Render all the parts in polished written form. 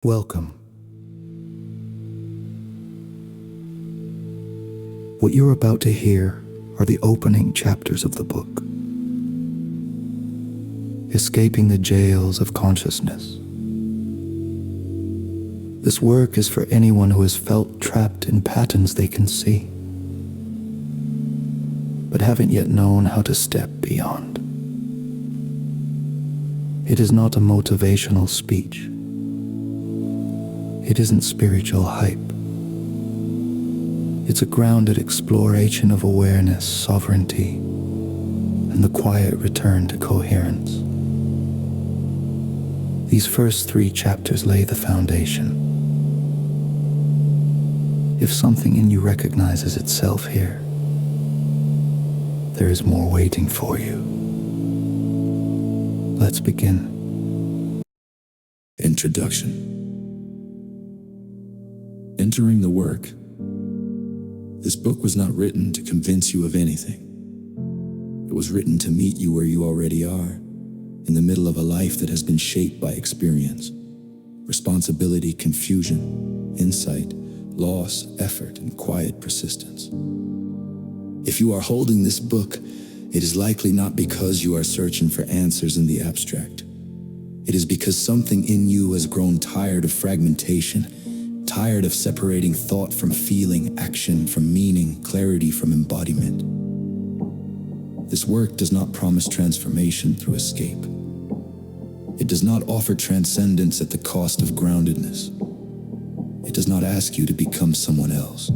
Welcome. What you're about to hear are the opening chapters of the book. Escaping the jails of consciousness. This work is for anyone who has felt trapped in patterns they can see, but haven't yet known how to step beyond. It is not a motivational speech. It isn't spiritual hype. It's a grounded exploration of awareness, sovereignty, and the quiet return to coherence. These first 3 chapters lay the foundation. If something in you recognizes itself here, there is more waiting for you. Let's begin. Introduction. Entering the work. This book was not written to convince you of anything. It was written to meet you where you already are, in the middle of a life that has been shaped by experience, responsibility, confusion, insight, loss, effort, and quiet persistence. If you are holding this book, it is likely not because you are searching for answers in the abstract. It is because something in you has grown tired of fragmentation, tired of separating thought from feeling, action from meaning, clarity from embodiment. This work does not promise transformation through escape. It does not offer transcendence at the cost of groundedness. It does not ask you to become someone else.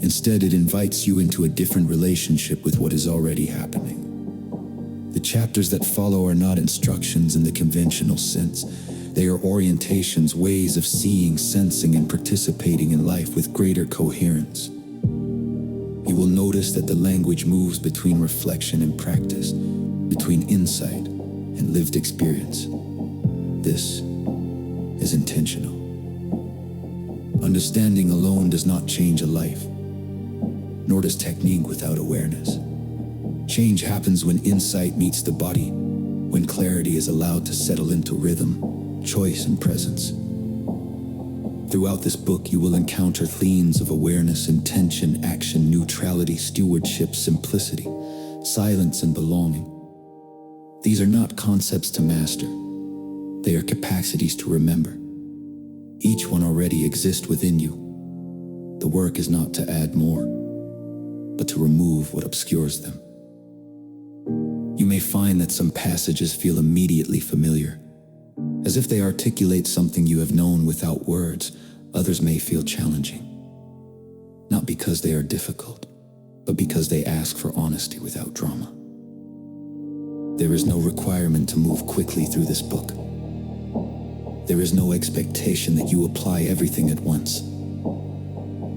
Instead, it invites you into a different relationship with what is already happening. The chapters that follow are not instructions in the conventional sense. They are orientations, ways of seeing, sensing, and participating in life with greater coherence. You will notice that the language moves between reflection and practice, between insight and lived experience. This is intentional. Understanding alone does not change a life, nor does technique without awareness. Change happens when insight meets the body, when clarity is allowed to settle into rhythm, choice, and presence. Throughout this book, you will encounter themes of awareness, intention, action, neutrality, stewardship, simplicity, silence, and belonging. These are not concepts to master. They are capacities to remember. Each one already exists within you. The work is not to add more, but to remove what obscures them. You may find that some passages feel immediately familiar, as if they articulate something you have known without words. Others may feel challenging, not because they are difficult, but because they ask for honesty without drama. There is no requirement to move quickly through this book. There is no expectation that you apply everything at once.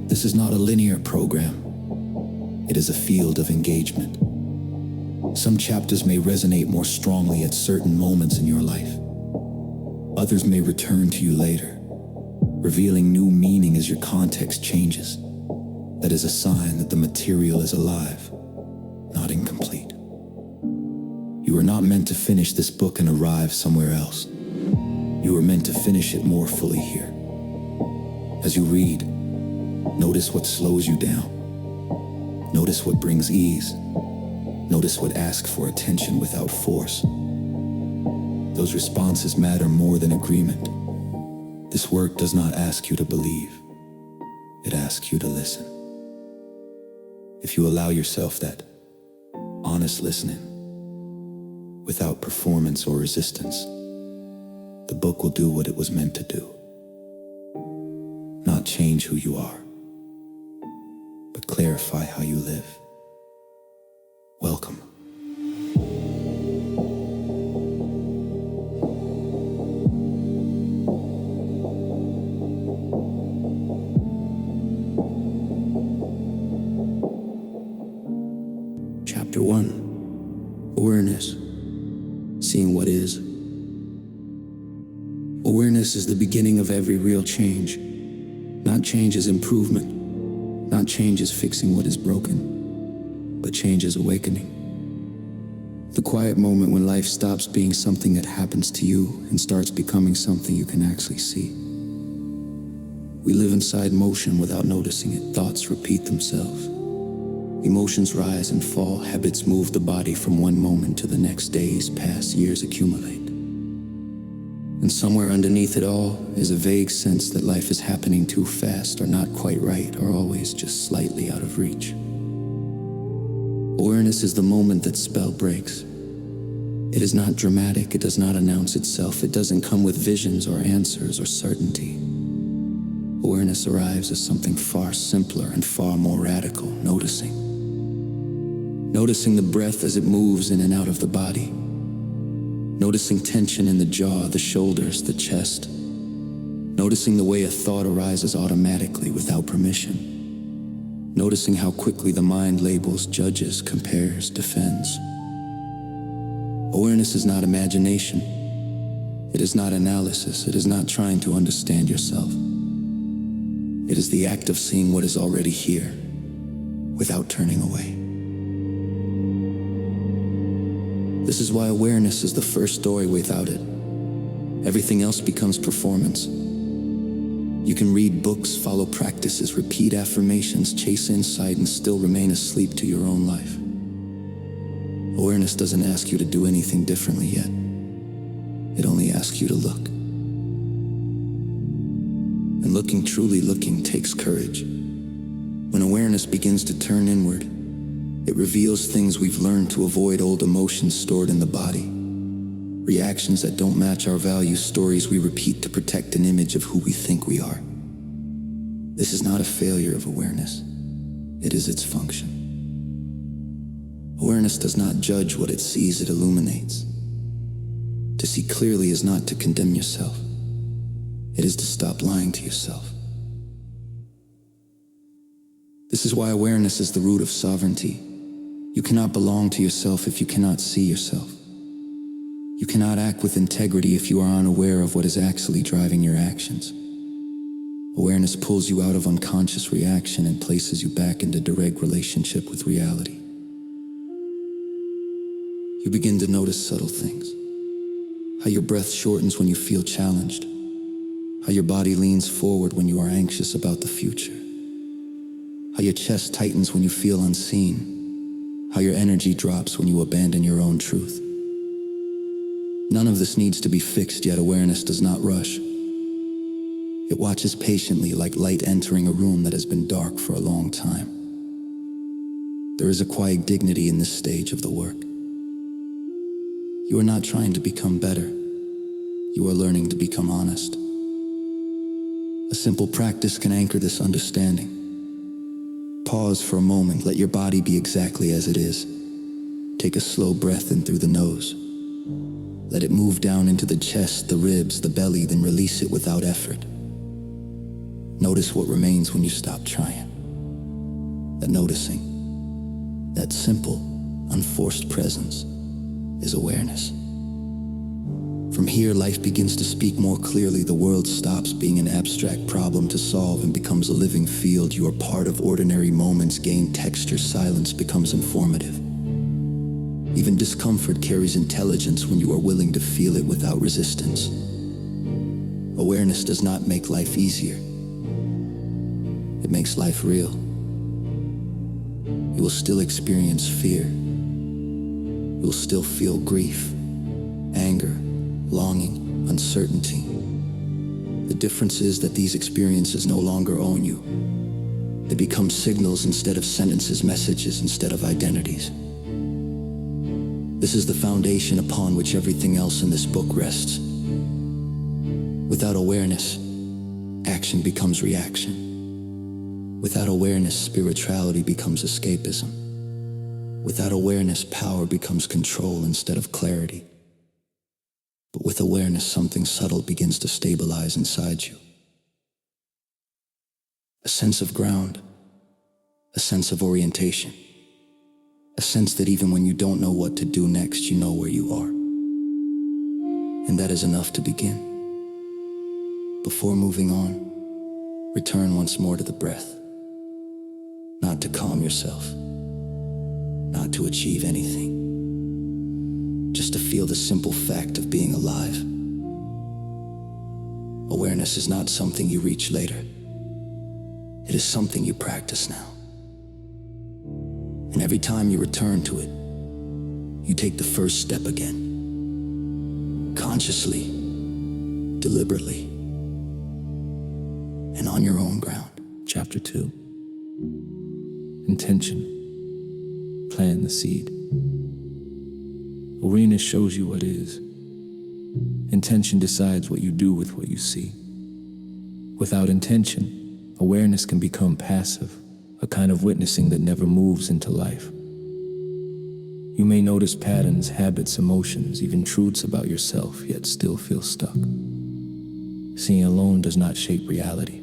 This is not a linear program. It is a field of engagement. Some chapters may resonate more strongly at certain moments in your life. Others may return to you later, revealing new meaning as your context changes. That is a sign that the material is alive, not incomplete. You are not meant to finish this book and arrive somewhere else. You are meant to finish it more fully here. As you read, notice what slows you down. Notice what brings ease. Notice what asks for attention without force. Those responses matter more than agreement. This work does not ask you to believe. It asks you to listen. If you allow yourself that honest listening, without performance or resistance, the book will do what it was meant to do. Not change who you are, but clarify how you live. Welcome. Chapter 1. Awareness. Seeing what is. Awareness is the beginning of every real change. Not change as improvement, not change as fixing what is broken, but change as awakening. The quiet moment when life stops being something that happens to you and starts becoming something you can actually see. We live inside motion without noticing it. Thoughts repeat themselves. Emotions rise and fall. Habits move the body from one moment to the next. Days pass, years accumulate. And somewhere underneath it all is a vague sense that life is happening too fast, or not quite right, or always just slightly out of reach. Awareness is the moment that spell breaks. It is not dramatic, it does not announce itself, it doesn't come with visions or answers or certainty. Awareness arrives as something far simpler and far more radical, noticing. Noticing the breath as it moves in and out of the body. Noticing tension in the jaw, the shoulders, the chest. Noticing the way a thought arises automatically without permission. Noticing how quickly the mind labels, judges, compares, defends. Awareness is not imagination. It is not analysis. It is not trying to understand yourself. It is the act of seeing what is already here without turning away. This is why awareness is the first story. Without it, everything else becomes performance. You can read books, follow practices, repeat affirmations, chase insight, and still remain asleep to your own life. Awareness doesn't ask you to do anything differently yet. It only asks you to look. And truly looking, takes courage. When awareness begins to turn inward, it reveals things we've learned to avoid, old emotions stored in the body, reactions that don't match our values, stories we repeat to protect an image of who we think we are. This is not a failure of awareness. It is its function. Awareness does not judge what it sees, it illuminates. To see clearly is not to condemn yourself. It is to stop lying to yourself. This is why awareness is the root of sovereignty. You cannot belong to yourself if you cannot see yourself. You cannot act with integrity if you are unaware of what is actually driving your actions. Awareness pulls you out of unconscious reaction and places you back into direct relationship with reality. You begin to notice subtle things. How your breath shortens when you feel challenged. How your body leans forward when you are anxious about the future. How your chest tightens when you feel unseen. How your energy drops when you abandon your own truth. None of this needs to be fixed, yet awareness does not rush. It watches patiently, like light entering a room that has been dark for a long time. There is a quiet dignity in this stage of the work. You are not trying to become better. You are learning to become honest. A simple practice can anchor this understanding. Pause for a moment, let your body be exactly as it is. Take a slow breath in through the nose. Let it move down into the chest, the ribs, the belly, then release it without effort. Notice what remains when you stop trying. That noticing, that simple, unforced presence is awareness. From here, life begins to speak more clearly. The world stops being an abstract problem to solve and becomes a living field. You are part of ordinary moments, gain texture, silence becomes informative. Even discomfort carries intelligence when you are willing to feel it without resistance. Awareness does not make life easier. It makes life real. You will still experience fear. You will still feel grief, anger, longing, uncertainty. The difference is that these experiences no longer own you. They become signals instead of sentences, messages instead of identities. This is the foundation upon which everything else in this book rests. Without awareness, action becomes reaction. Without awareness, spirituality becomes escapism. Without awareness, power becomes control instead of clarity. But with awareness, something subtle begins to stabilize inside you. A sense of ground, a sense of orientation, a sense that even when you don't know what to do next, you know where you are. And that is enough to begin. Before moving on, return once more to the breath. Not to calm yourself, not to achieve anything, just to feel the simple fact of being alive. Awareness is not something you reach later. It is something you practice now. And every time you return to it, you take the first step again. Consciously, deliberately, and on your own ground. Chapter 2. Intention. Plant the seed. Awareness shows you what is. Intention decides what you do with what you see. Without intention, awareness can become passive, a kind of witnessing that never moves into life. You may notice patterns, habits, emotions, even truths about yourself, yet still feel stuck. Seeing alone does not shape reality.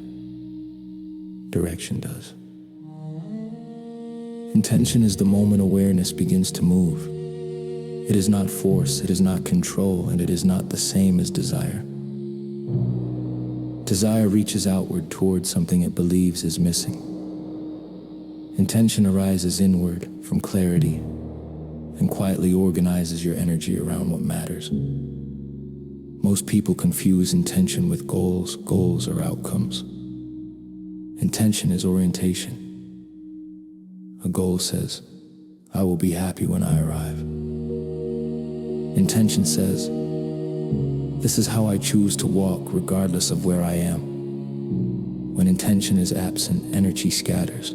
Direction does. Intention is the moment awareness begins to move. It is not force, it is not control, and it is not the same as desire. Desire reaches outward toward something it believes is missing. Intention arises inward from clarity and quietly organizes your energy around what matters. Most people confuse intention with goals. Goals are outcomes. Intention is orientation. A goal says, I will be happy when I arrive. Intention says, this is how I choose to walk regardless of where I am. When intention is absent, energy scatters.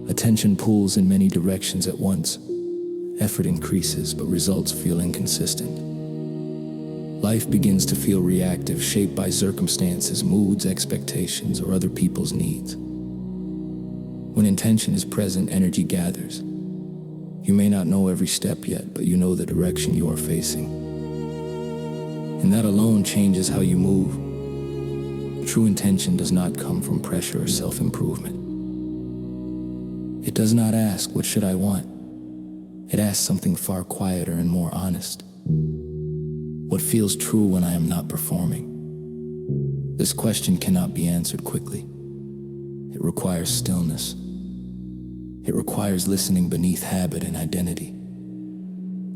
Attention pulls in many directions at once. Effort increases, but results feel inconsistent. Life begins to feel reactive, shaped by circumstances, moods, expectations, or other people's needs. When intention is present, energy gathers. You may not know every step yet, but you know the direction you are facing. And that alone changes how you move. True intention does not come from pressure or self-improvement. It does not ask, what should I want? It asks something far quieter and more honest. What feels true when I am not performing? This question cannot be answered quickly. It requires stillness. It requires listening beneath habit and identity.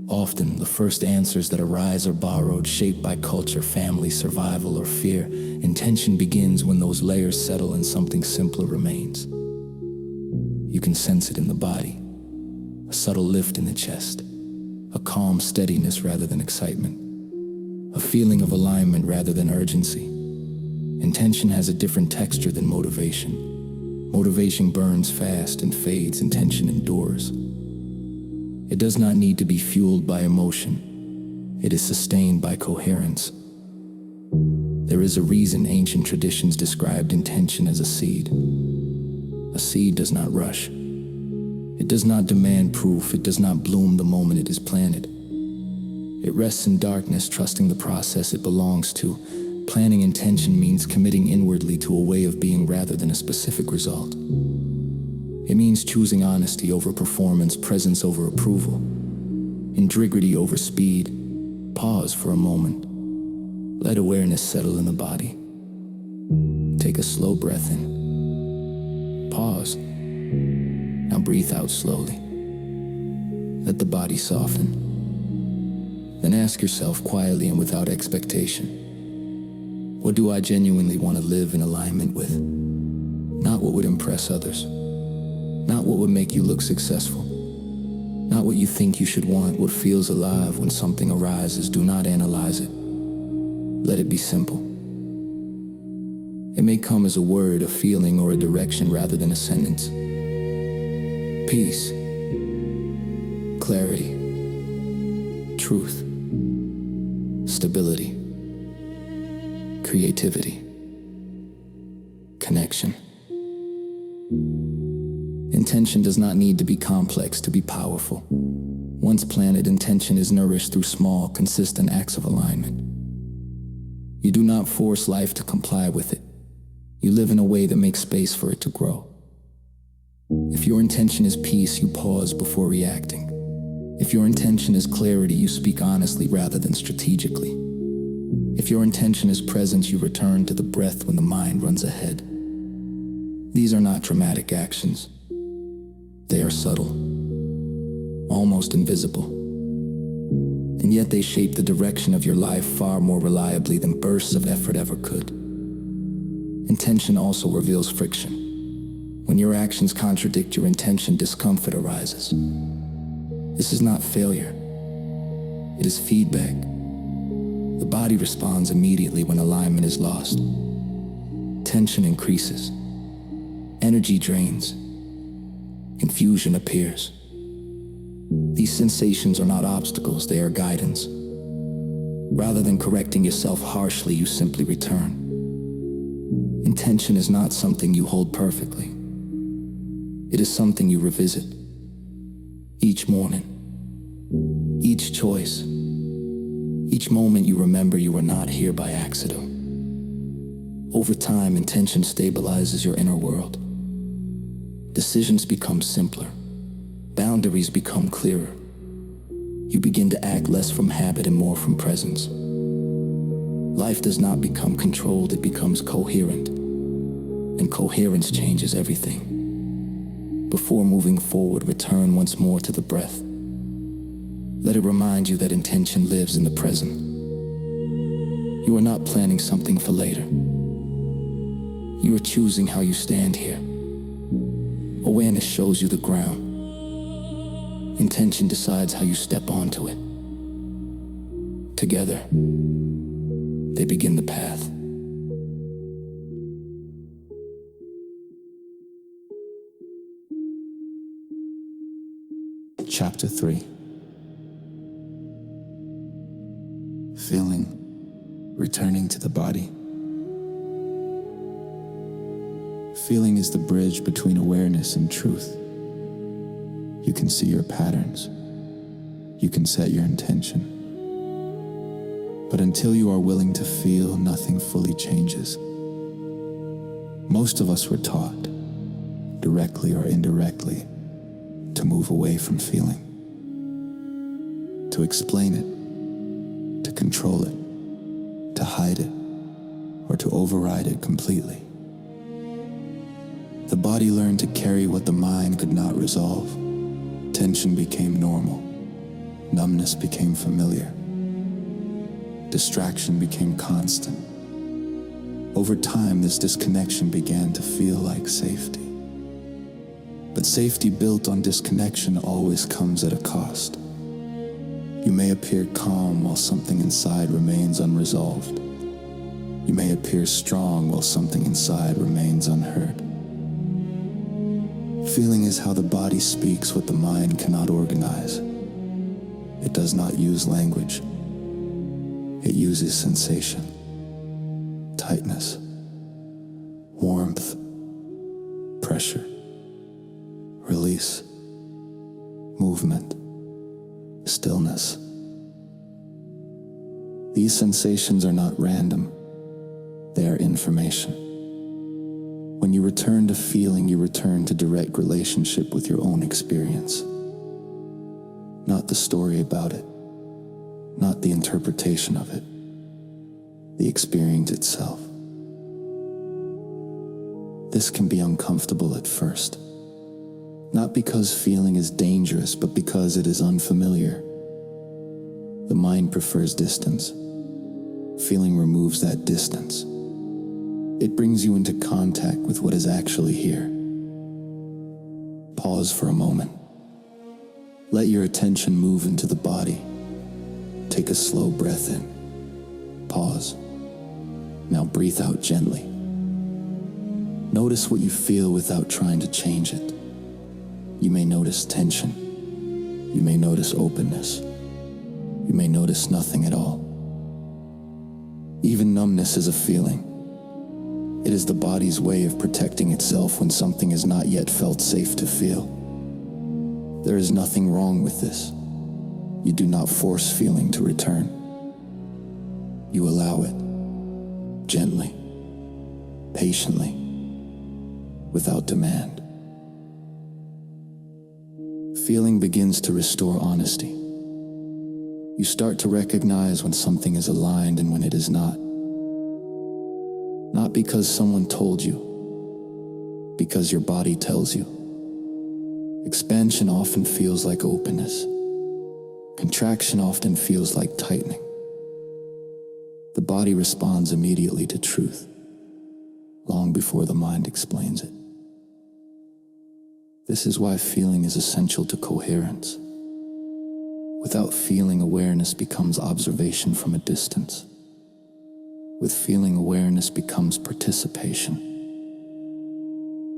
Often, the first answers that arise are borrowed, shaped by culture, family, survival, or fear. Intention begins when those layers settle and something simpler remains. You can sense it in the body, a subtle lift in the chest, a calm steadiness rather than excitement, a feeling of alignment rather than urgency. Intention has a different texture than motivation. Motivation burns fast and fades, intention endures. It does not need to be fueled by emotion. It is sustained by coherence. There is a reason ancient traditions described intention as a seed. A seed does not rush. It does not demand proof. It does not bloom the moment it is planted. It rests in darkness, trusting the process it belongs to. Planning intention means committing inwardly to a way of being rather than a specific result. It means choosing honesty over performance, presence over approval, integrity over speed. Pause for a moment. Let awareness settle in the body. Take a slow breath in. Pause. Now breathe out slowly. Let the body soften. Then ask yourself quietly and without expectation, what do I genuinely want to live in alignment with? Not what would impress others. Not what would make you look successful. Not what you think you should want. What feels alive when something arises. Do not analyze it. Let it be simple. It may come as a word, a feeling, or a direction rather than a sentence. Peace, clarity, truth, stability, creativity, connection. Intention does not need to be complex to be powerful. Once planted, intention is nourished through small, consistent acts of alignment. You do not force life to comply with it. You live in a way that makes space for it to grow. If your intention is peace, you pause before reacting. If your intention is clarity, you speak honestly rather than strategically. If your intention is presence, you return to the breath when the mind runs ahead. These are not dramatic actions. They are subtle, almost invisible. And yet they shape the direction of your life far more reliably than bursts of effort ever could. Intention also reveals friction. When your actions contradict your intention, discomfort arises. This is not failure. It is feedback. The body responds immediately when alignment is lost. Tension increases. Energy drains. Confusion appears. These sensations are not obstacles, they are guidance. Rather than correcting yourself harshly, you simply return. Intention is not something you hold perfectly. It is something you revisit. Each morning, each choice, each moment you remember you were not here by accident. Over time, intention stabilizes your inner world. Decisions become simpler. Boundaries become clearer. You begin to act less from habit and more from presence. Life does not become controlled, it becomes coherent. And coherence changes everything. Before moving forward, return once more to the breath. Let it remind you that intention lives in the present. You are not planning something for later. You are choosing how you stand here. Awareness shows you the ground. Intention decides how you step onto it. Together, they begin the path. Chapter 3. Feeling, returning to the body. Feeling is the bridge between awareness and truth. You can see your patterns. You can set your intention. But until you are willing to feel, nothing fully changes. Most of us were taught, directly or indirectly, to move away from feeling, to explain it, to control it, to hide it, or to override it completely. The body learned to carry what the mind could not resolve. Tension became normal. Numbness became familiar. Distraction became constant. Over time, this disconnection began to feel like safety. But safety built on disconnection always comes at a cost. You may appear calm while something inside remains unresolved. You may appear strong while something inside remains unheard. Feeling is how the body speaks what the mind cannot organize. It does not use language. It uses sensation, tightness, warmth, pressure, release, movement, stillness. These sensations are not random. They are information. When you return to feeling, you return to direct relationship with your own experience. Not the story about it, not the interpretation of it, the experience itself. This can be uncomfortable at first, not because feeling is dangerous, but because it is unfamiliar. The mind prefers distance. Feeling removes that distance. It brings you into contact with what is actually here. Pause for a moment. Let your attention move into the body. Take a slow breath in. Pause. Now breathe out gently. Notice what you feel without trying to change it. You may notice tension. You may notice openness. You may notice nothing at all. Even numbness is a feeling. It is the body's way of protecting itself when something is not yet felt safe to feel. There is nothing wrong with this. You do not force feeling to return. You allow it, gently, patiently, without demand. Feeling begins to restore honesty. You start to recognize when something is aligned and when it is not. Not because someone told you, because your body tells you. Expansion often feels like openness. Contraction often feels like tightening. The body responds immediately to truth, long before the mind explains it. This is why feeling is essential to coherence. Without feeling, awareness becomes observation from a distance. With feeling, awareness becomes participation.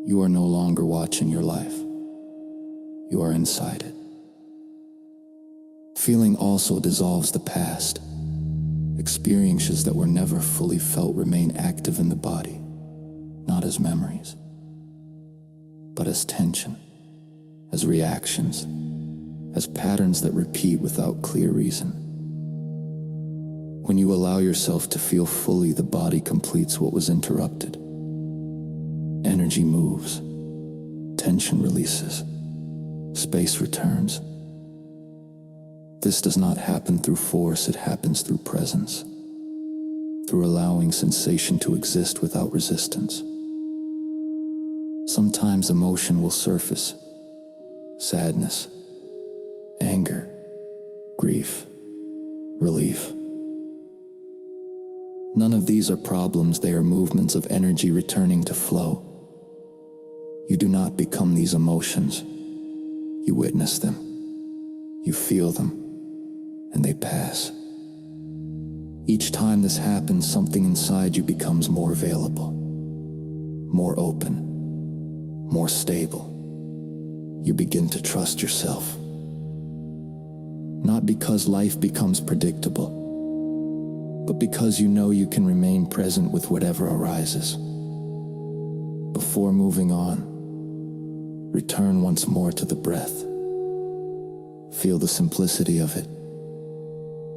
You are no longer watching your life. You are inside it. Feeling also dissolves the past. Experiences that were never fully felt remain active in the body, not as memories, but as tension, as reactions, as patterns that repeat without clear reason. When you allow yourself to feel fully, the body completes what was interrupted. Energy moves, tension releases, space returns. This does not happen through force, it happens through presence, through allowing sensation to exist without resistance. Sometimes emotion will surface: sadness, anger, grief, relief. None of these are problems, they are movements of energy returning to flow. You do not become these emotions. You witness them, you feel them, and they pass. Each time this happens, something inside you becomes more available, more open, more stable. You begin to trust yourself. Not because life becomes predictable, but because you know you can remain present with whatever arises. Before moving on, return once more to the breath. Feel the simplicity of it,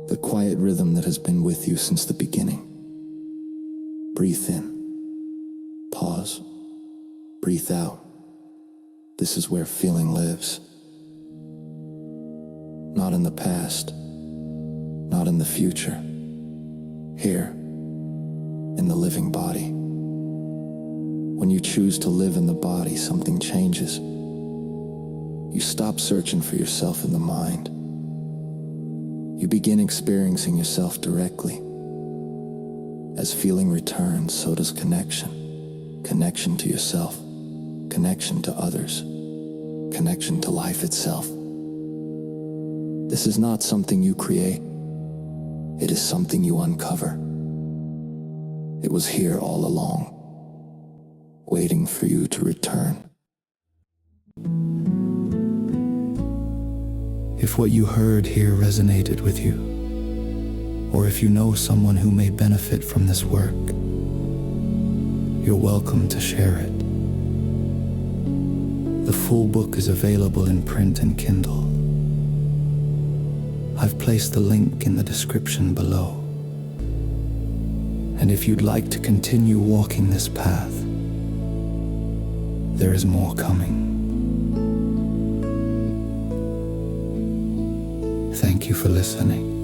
the quiet rhythm that has been with you since the beginning. Breathe in, pause, breathe out. This is where feeling lives. Not in the past, not in the future. Here, in the living body. When you choose to live in the body, something changes. You stop searching for yourself in the mind. You begin experiencing yourself directly. As feeling returns, so does connection. Connection to yourself, connection to others, connection to life itself. This is not something you create. It is something you uncover. It was here all along, waiting for you to return. If what you heard here resonated with you, or if you know someone who may benefit from this work, you're welcome to share it. The full book is available in print and Kindle. I've placed the link in the description below. And if you'd like to continue walking this path, there is more coming. Thank you for listening.